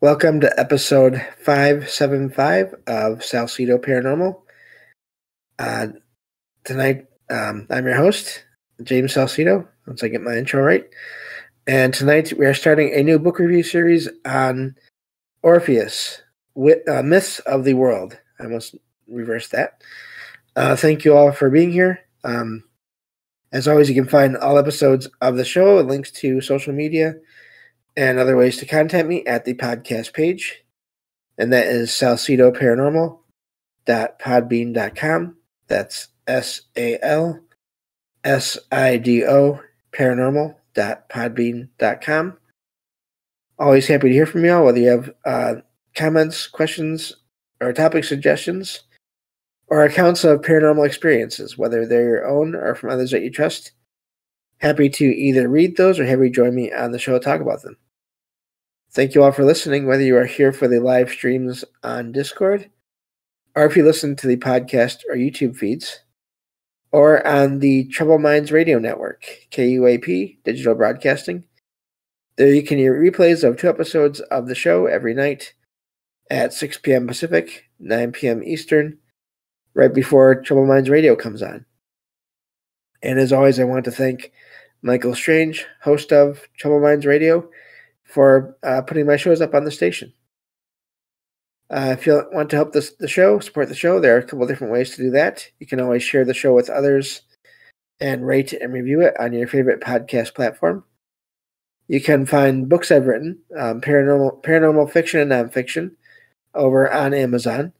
Welcome to episode 575 of salsidoparanormal. Tonight, I'm your host, James Salcido, once I get my intro right. And tonight we are starting a new book review series on Orpheus, Myths of the World. I must reverse that. Thank you all for being here. As always, you can find all episodes of the show and links to social media and other ways to contact me at the podcast page. And that is salsidoparanormal.podbean.com. That's SALSIDO paranormal.podbean.com. Always happy to hear from you all, whether you have comments, questions, or topic suggestions, or accounts of paranormal experiences, whether they're your own or from others that you trust. Happy to either read those or have you join me on the show to talk about them. Thank you all for listening, whether you are here for the live streams on Discord, or if you listen to the podcast or YouTube feeds, or on the Troubled Minds Radio Network, KUAP, Digital Broadcasting. There you can hear replays of 2 episodes of the show every night at 6 p.m. Pacific, 9 p.m. Eastern, right before Troubled Minds Radio comes on. And as always, I want to thank Michael Strange, host of Troubled Minds Radio, for putting my shows up on the station. If you want to help the show, support the show, there are a couple of different ways to do that. You can always share the show with others and rate and review it on your favorite podcast platform. You can find books I've written, paranormal fiction and nonfiction, over on Amazon,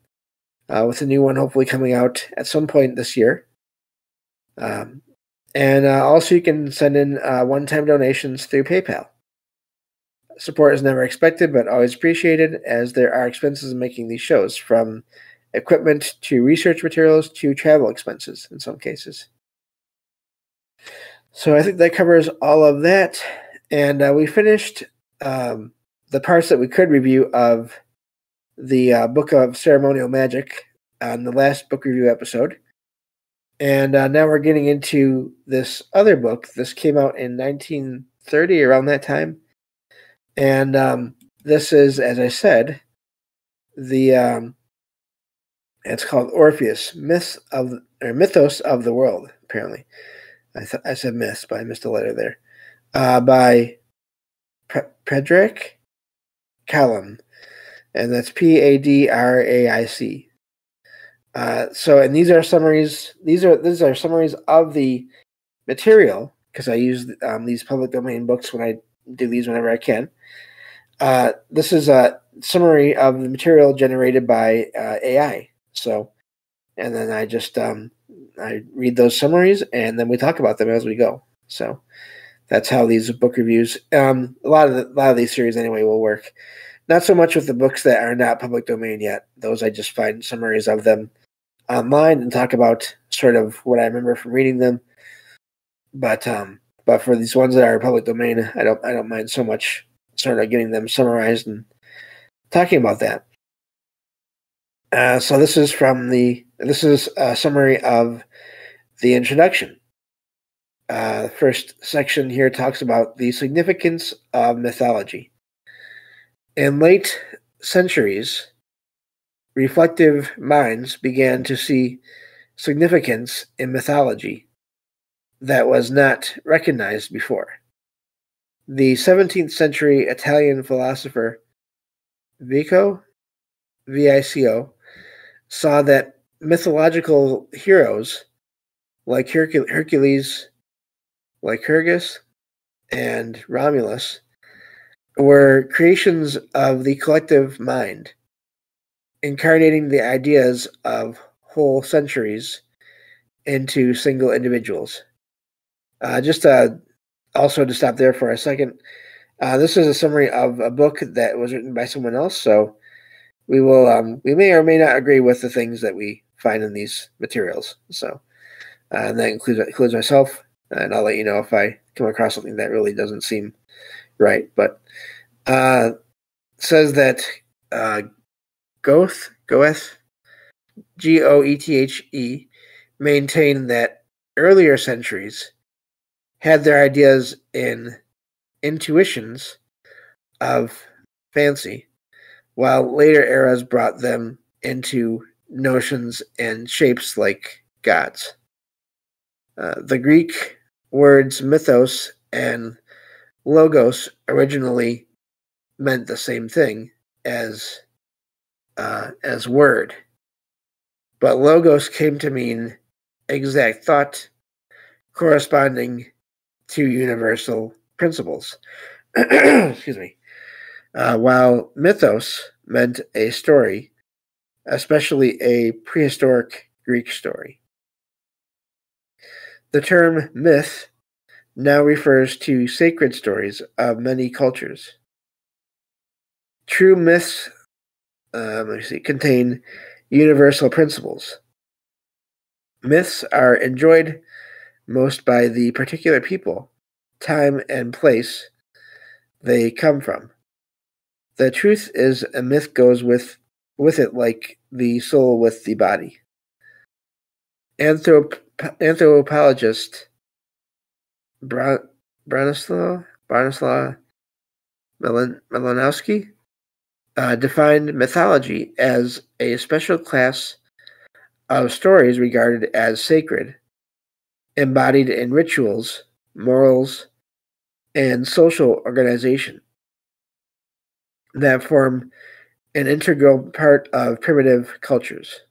with a new one hopefully coming out at some point this year. And also you can send in one-time donations through PayPal. Support is never expected, but always appreciated, as there are expenses in making these shows, from equipment to research materials to travel expenses in some cases. So I think that covers all of that. And we finished the parts that we could review of the Book of Ceremonial Magic on the last book review episode. And now we're getting into this other book. This came out in 1930, around that time. And this is, as I said, it's called Orpheus, Mythos of the World, apparently. I said myths, but I missed a letter there. By Padraic, and that's Padraic. And these are summaries. These are summaries of the material, because I use these public domain books when I do these whenever I can. This is a summary of the material generated by AI. So, and then I just I read those summaries, and then we talk about them as we go. So that's how these book reviews, a lot of these series anyway, will work. Not so much with the books that are not public domain yet. Those I just find summaries of them online and talk about sort of what I remember from reading them. But for these ones that are public domain, I don't mind so much sort of getting them summarized and talking about that. So this is a summary of the introduction. The first section here talks about the significance of mythology. In late centuries, reflective minds began to see significance in mythology that was not recognized before. The 17th century Italian philosopher Vico, saw that mythological heroes like Hercules, Lycurgus, and Romulus were creations of the collective mind, incarnating the ideas of whole centuries into single individuals. Also to stop there for a second, this is a summary of a book that was written by someone else, so we may or may not agree with the things that we find in these materials. So, and that includes myself, and I'll let you know if I come across something that really doesn't seem right. But says that Goethe, Goethe, maintained that earlier centuries had their ideas in intuitions of fancy, while later eras brought them into notions and shapes like gods. The Greek words mythos and logos originally meant the same thing as word, but logos came to mean exact thought corresponding to universal principles. Excuse me. While mythos meant a story, especially a prehistoric Greek story. The term myth now refers to sacred stories of many cultures. True myths contain universal principles. Myths are enjoyed most by the particular people, time, and place they come from. The truth is, a myth goes with it like the soul with the body. Anthropologist Bronislaw Malinowski defined mythology as a special class of stories regarded as sacred, embodied in rituals, morals, and social organization that form an integral part of primitive cultures.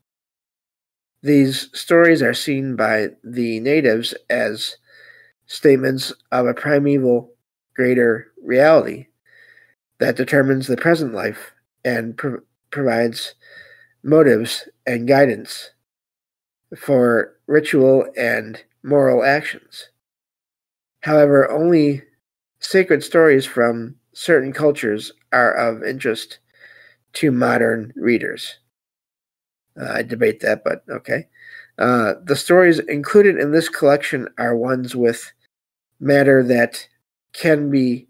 These stories are seen by the natives as statements of a primeval greater reality that determines the present life and provides motives and guidance for ritual and moral actions. However, only sacred stories from certain cultures are of interest to modern readers. I debate that, but okay. The stories included in this collection are ones with matter that can be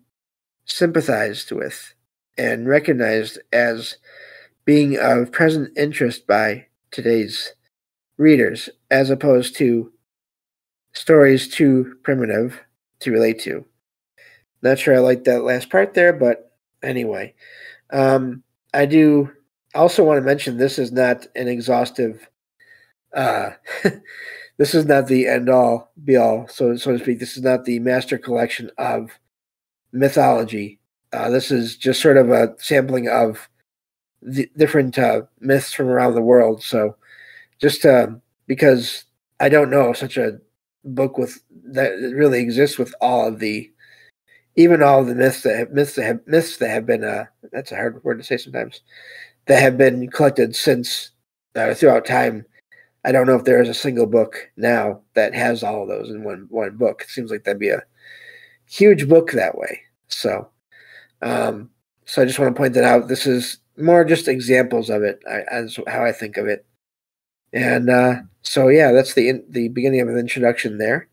sympathized with and recognized as being of present interest by today's readers, as opposed to stories too primitive to relate to. Not sure I like that last part there, but anyway. I do also want to mention this is not an exhaustive this is not the end all be all, so to speak. This is not the master collection of mythology. This is just sort of a sampling of the different myths from around the world. So just because I don't know such a book with that really exists with all of the myths that have been that's a hard word to say sometimes, that have been collected since throughout time. I don't know if there is a single book now that has all of those in one book. It seems like that'd be a huge book that way. So I just want to point that out. This is more just examples of it, as how I think of it. And so yeah, that's the beginning of an introduction there.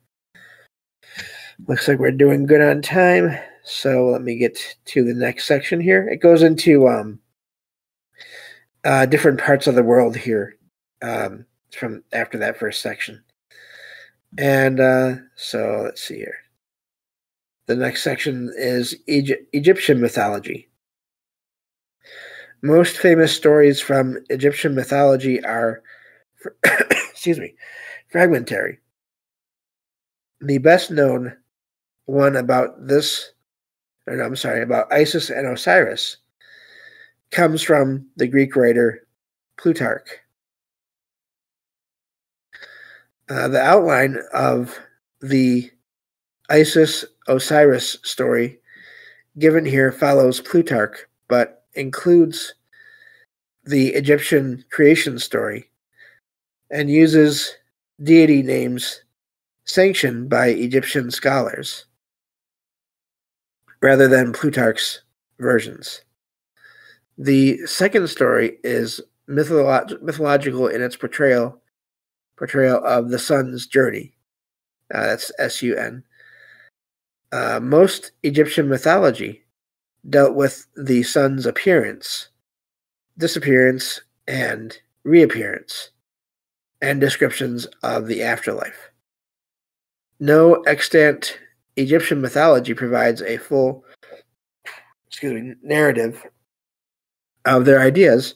Looks like we're doing good on time. So let me get to the next section here. It goes into different parts of the world here from after that first section. And so let's see here. The next section is Egyptian mythology. Most famous stories from Egyptian mythology are, fragmentary. The best known one about about Isis and Osiris comes from the Greek writer Plutarch. The outline of the Isis-Osiris story given here follows Plutarch, but includes the Egyptian creation story and uses deity names sanctioned by Egyptian scholars rather than Plutarch's versions. The second story is mythological in its portrayal of the sun's journey. That's S-U-N. Most Egyptian mythology dealt with the sun's appearance, disappearance, and reappearance, and descriptions of the afterlife. No extant Egyptian mythology provides a full narrative of their ideas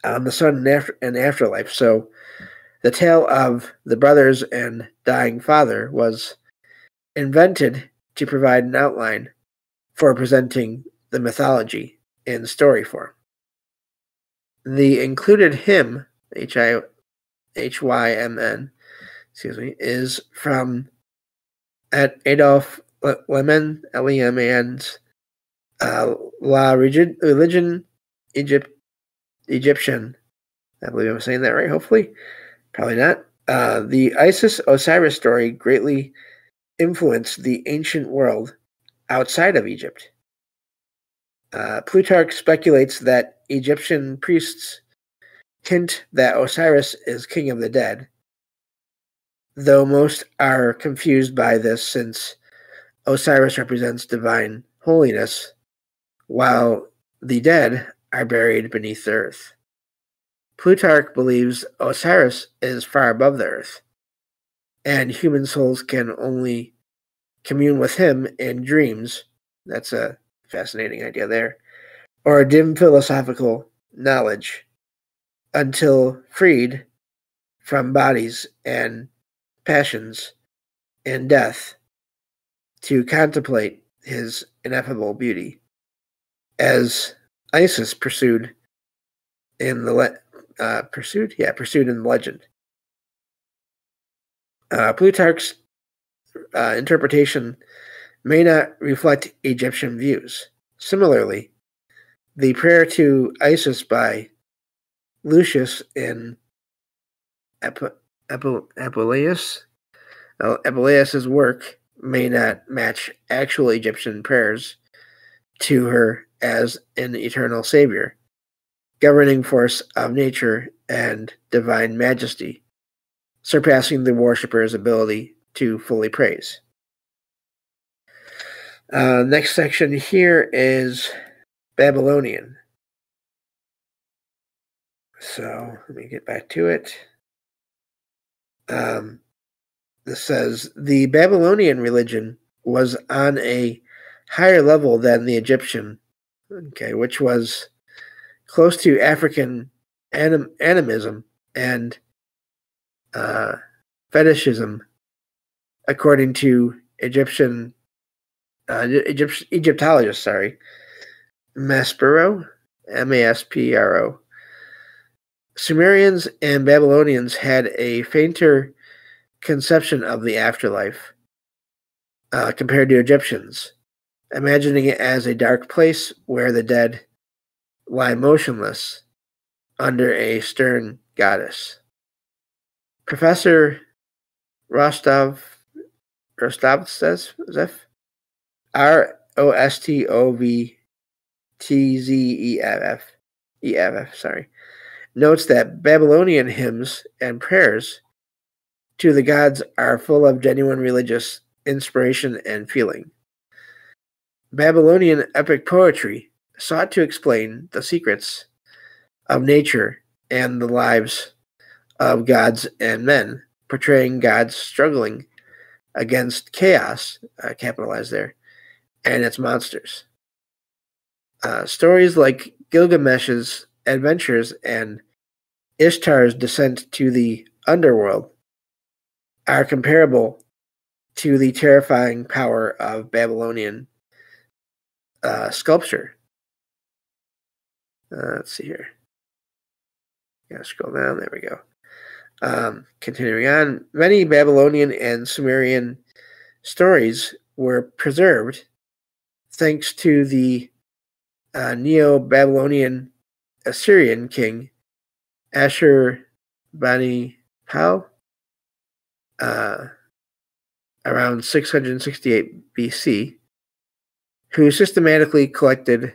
on the sun and afterlife. So the tale of the brothers and dying father was invented to provide an outline for presenting the mythology in story form. The included hymn, Hymn, is from Adolphe Leman, Leman's La Religion Egyptian. I believe I'm saying that right, hopefully. Probably not. The Isis-Osiris story greatly influenced the ancient world outside of Egypt. Plutarch speculates that Egyptian priests hint that Osiris is king of the dead, though most are confused by this since Osiris represents divine holiness, while the dead are buried beneath the earth. Plutarch believes Osiris is far above the earth, and human souls can only commune with him in dreams. That's a fascinating idea there. Or dim philosophical knowledge until freed from bodies and passions and death to contemplate his ineffable beauty, as Isis pursued in the legend. Plutarch's interpretation may not reflect Egyptian views. Similarly, the prayer to Isis by Lucius in Apuleius' work may not match actual Egyptian prayers to her as an eternal savior, governing force of nature and divine majesty, surpassing the worshipper's ability to fully praise. Next section here is Babylonian. So let me get back to it. This says, the Babylonian religion was on a higher level than the Egyptian, which was close to African animism and fetishism, according to Egyptologists. Maspero, Maspro. Sumerians and Babylonians had a fainter conception of the afterlife compared to Egyptians, imagining it as a dark place where the dead lie motionless under a stern goddess. Professor Rostovtzeff, Rostovtzeff, notes that Babylonian hymns and prayers to the gods are full of genuine religious inspiration and feeling. Babylonian epic poetry sought to explain the secrets of nature and the lives of gods and men, portraying gods struggling against chaos, capitalized there, and its monsters. Stories like Gilgamesh's adventures and Ishtar's descent to the underworld are comparable to the terrifying power of Babylonian sculpture. Let's see here. Gotta scroll down. There we go. Continuing on, many Babylonian and Sumerian stories were preserved thanks to the Neo-Babylonian Assyrian king Ashur-bani-pal around 668 BC, who systematically collected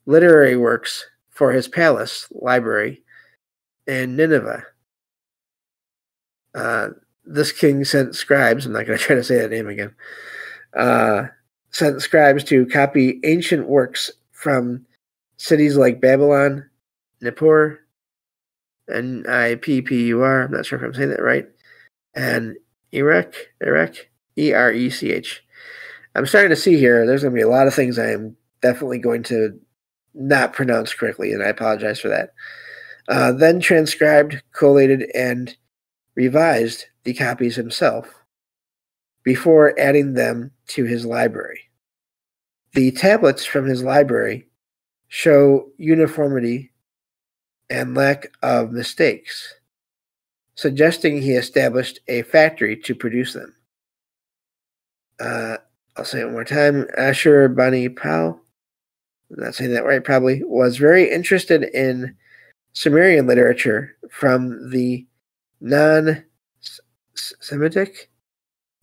literary works for his palace library in Nineveh. This king sent scribes, I'm not going to try to say that name again, sent scribes to copy ancient works from cities like Babylon, Nippur, Nippur, I'm not sure if I'm saying that right, and Erech, Erech. I'm starting to see here, there's going to be a lot of things I am definitely going to not pronounced correctly, and I apologize for that. Then transcribed, collated, and revised the copies himself before adding them to his library. The tablets from his library show uniformity and lack of mistakes, suggesting he established a factory to produce them. I'll say it one more time. Ashur Bani Pal, I'm not saying that right probably, was very interested in Sumerian literature from the non-Semitic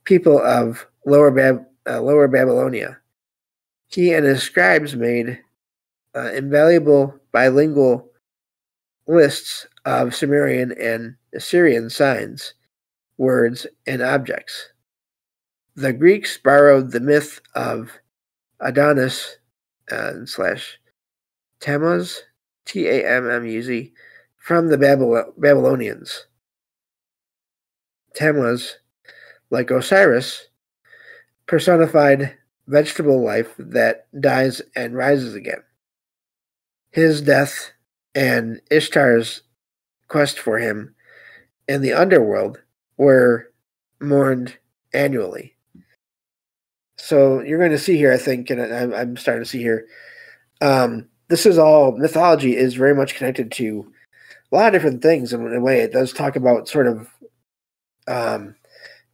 people of Lower Babylonia. He and his scribes made invaluable bilingual lists of Sumerian and Assyrian signs, words, and objects. The Greeks borrowed the myth of Adonis slash Tammuz, Tammuz, from the Babylonians. Tammuz, like Osiris, personified vegetable life that dies and rises again. His death and Ishtar's quest for him in the underworld were mourned annually. So you're going to see here, I think, and I'm starting to see here, this is all, mythology is very much connected to a lot of different things in a way. It does talk about sort of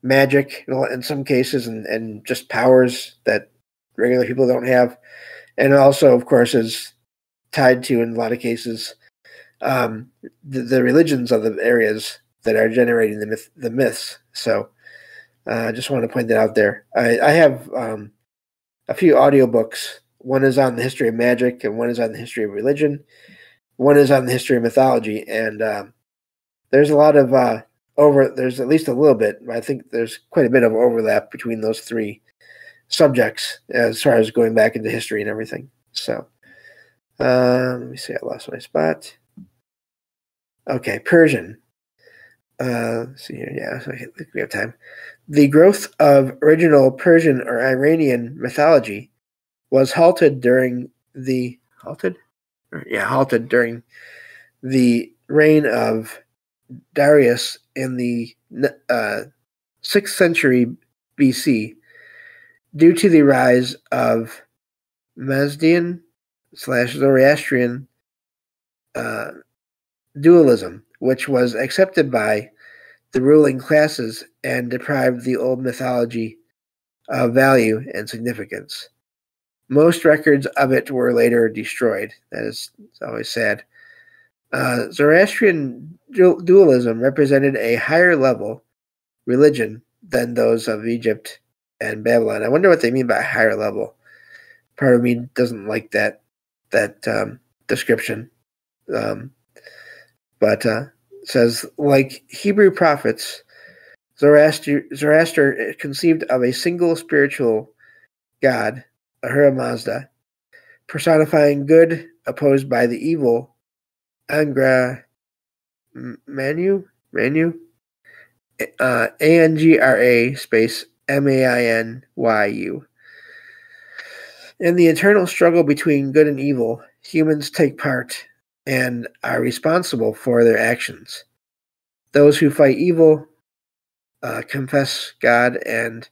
magic in some cases and just powers that regular people don't have. And also, of course, is tied to, in a lot of cases, the religions of the areas that are generating the myths. So I just want to point that out there. I have a few audiobooks. One is on the history of magic, and one is on the history of religion. One is on the history of mythology, and there's a lot of there's at least a little bit. I think there's quite a bit of overlap between those three subjects as far as going back into history and everything. So let me see. I lost my spot. Okay, Persian. Let's see here. Yeah, I think we have time. The growth of original Persian or Iranian mythology was halted during the reign of Darius in the 6th century BC due to the rise of Mazdian / Zoroastrian dualism, which was accepted by the ruling classes and deprived the old mythology of value and significance. Most records of it were later destroyed. That is always sad. Zoroastrian dualism represented a higher level religion than those of Egypt and Babylon. I wonder what they mean by higher level. Part of me doesn't like that description. But says, like Hebrew prophets, Zoroaster conceived of a single spiritual God, Ahura Mazda, personifying good opposed by the evil Angra Manu, Angra space Mainu. In the eternal struggle between good and evil, humans take part and are responsible for their actions. Those who fight evil, confess God, and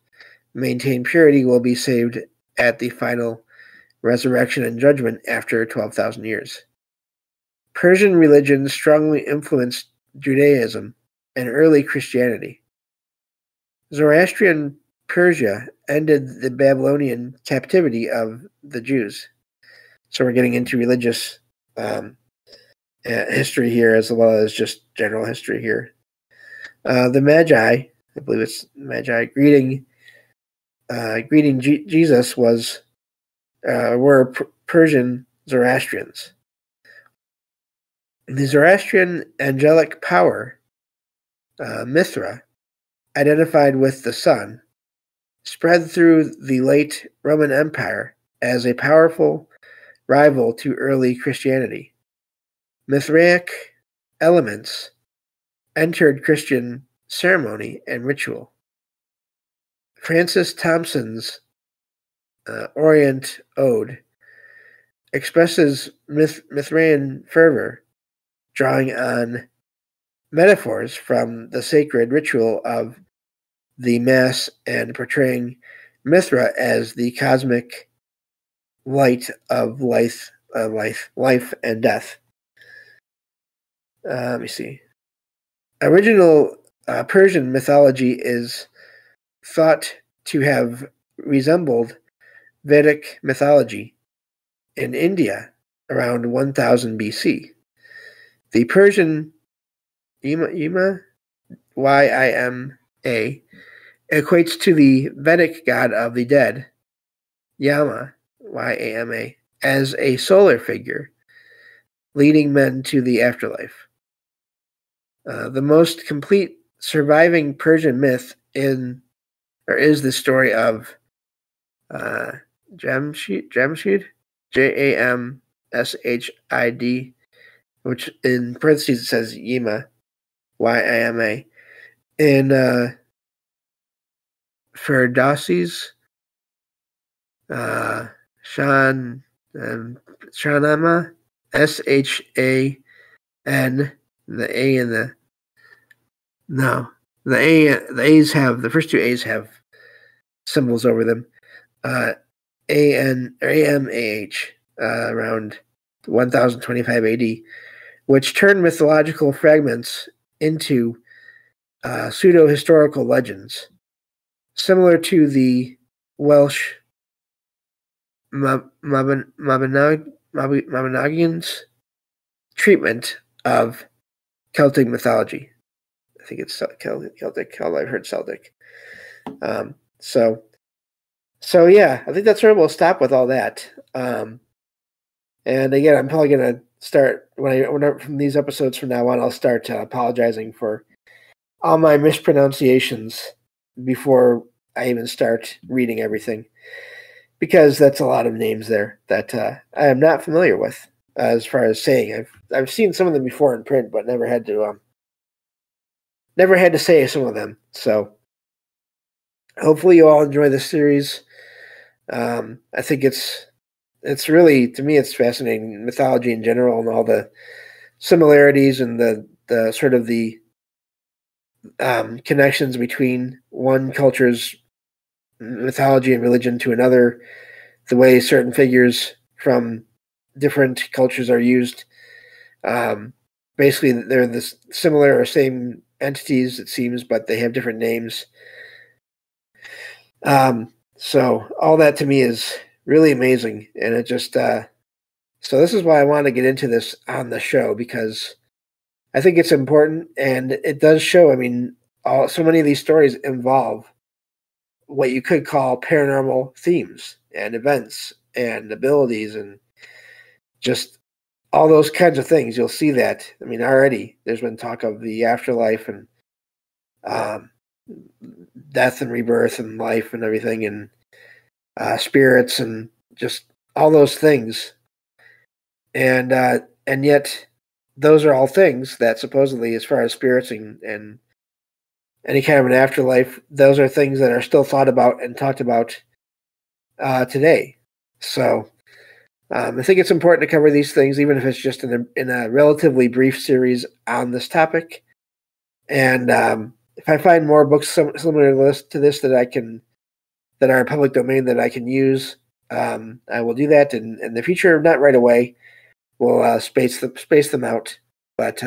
maintain purity will be saved at the final resurrection and judgment after 12,000 years. Persian religion strongly influenced Judaism and early Christianity. Zoroastrian Persia ended the Babylonian captivity of the Jews. So we're getting into religious history here as well as just general history here. The Magi, I believe it's Magi, greeting Jesus were Persian Zoroastrians. The Zoroastrian angelic power, Mithra, identified with the sun, spread through the late Roman Empire as a powerful rival to early Christianity. Mithraic elements entered Christian ceremony and ritual. Francis Thompson's Orient Ode expresses Mithraean fervor, drawing on metaphors from the sacred ritual of the Mass and portraying Mithra as the cosmic light of life and death. Let me see. Original Persian mythology is thought to have resembled Vedic mythology in India around 1000 BC. The Persian Yima, Y-I-M-A, equates to the Vedic god of the dead, Yama, Y-A-M-A, as a solar figure, leading men to the afterlife. The most complete surviving Persian myth is the story of Jamshid, Jamshid, which in parentheses it says Yima, Y-I-M-A, in Ferdowsi's Shahnameh, S-H-A-N, the A and the A's have, the first two A's have symbols over them. A-N or A-M-A-H, around 1025 AD, which turned mythological fragments into pseudo-historical legends, similar to the Welsh Mabinogians' treatment of Celtic mythology. I think it's Celtic, although I've heard Celtic. So yeah, I think that's where we'll stop with all that. And again, I'm probably going to start, from these episodes from now on, I'll start apologizing for all my mispronunciations before I even start reading everything, because that's a lot of names there that I am not familiar with as far as saying. I've seen some of them before in print, but never had to say some of them. So hopefully you all enjoy this series. I think it's really, to me, it's fascinating, mythology in general and all the similarities and the sort of the connections between one culture's mythology and religion to another, the way certain figures from different cultures are used. Basically, they're the similar or same entities, it seems, but they have different names. So all that to me is really amazing, and it just so this is why I want to get into this on the show, because I think it's important, and it does show. I mean, so many of these stories involve what you could call paranormal themes and events and abilities and just all those kinds of things. You'll see that. I mean, already there's been talk of the afterlife and death and rebirth and life and everything, and spirits and just all those things. And yet those are all things that supposedly, as far as spirits and any kind of an afterlife, those are things that are still thought about and talked about today. So I think it's important to cover these things, even if it's just in a relatively brief series on this topic. And if I find more books similar to this that are public domain that I can use, I will do that in the future. Not right away. We'll space them out. But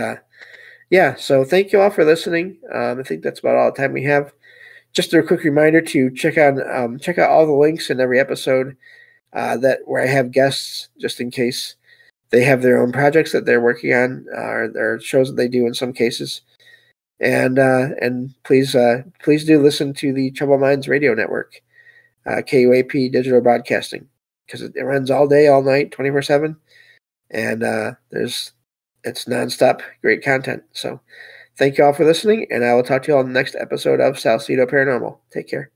yeah, so thank you all for listening. I think that's about all the time we have. Just a quick reminder to check out all the links in every episode where I have guests, just in case they have their own projects that they're working on, or shows that they do in some cases. And please do listen to the Troubled Minds Radio Network, KUAP Digital Broadcasting, because it runs all day, all night, 24/7, and it's nonstop great content. So thank you all for listening, and I will talk to you all in the next episode of Salsidoparanormal. Take care.